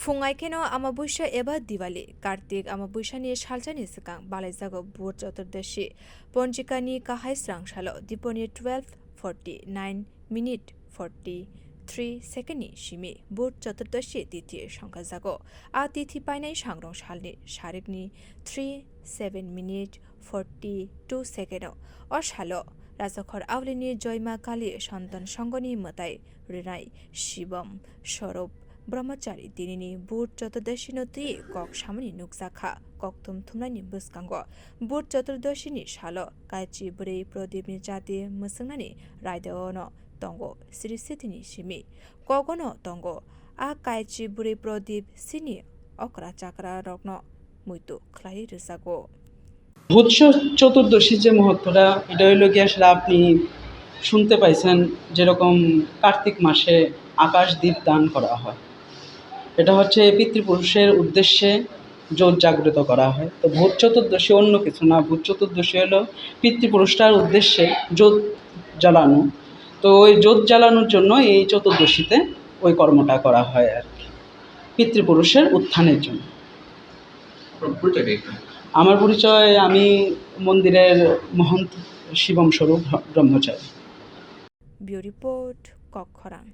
फुंगाइखेनो अमाबस्या एबा दिवाली कार्तिक अमाबस्यानि सालजानि सिगां बालायजागौ बुट चतुर्दशी पन्जिकानि गाहाय स्रांसालो दिपनि 12:49 43 सेकेन्डनि सिमी बुट चतुर्दशी तिथि संखाजागौ आ तिथि पाइनाय सांग्रं सालनि सारिकनि 3:7 सेकेन्डआव अ सालो राजाखर आवलिनि जयमा काली सन्तान संघनि mwtai rwnai शिवम स्वरूप ब्रह्मचारी दिनैनि बुट चतुर्दशी नotwi कक सामनि नुकजाखा ककथुम थुमनायनि बसकांगो बुट चतुर्दशीनि सालो कायची बुरै प्रदीपनि जाति मोसंनानि रायदावनो तंगो श्री सिथिनि सिमी कगनो तंगो आ कायची बुरै प्रदीप सिनि अकरा चाकरा रत्न मुइतु खलाई रसागो ভূত চতুর্দশীর যে মহত্বটা এটা হইল কি আসলে আপনি শুনতে পাইছেন যেরকম কার্তিক মাসে আকাশ দ্বীপ দান করা হয়, এটা হচ্ছে পিতৃপুরুষের উদ্দেশ্যে জোত জাগ্রত করা হয়। তো ভূত চতুর্দশী অন্য কিছু না, ভূত চতুর্দশী হলো পিতৃপুরুষটার উদ্দেশ্যে জোত জ্বালানো। তো ওই জোত জ্বালানোর জন্য এই চতুর্দশীতে ওই কর্মটা করা হয় আর কি, পিতৃপুরুষের উত্থানের জন্য। আমার পরিচয়, আমি মন্দিরের মহন্ত শিবম স্বরূপ ব্রহ্মচারী। Bureau report কক্ষরাং।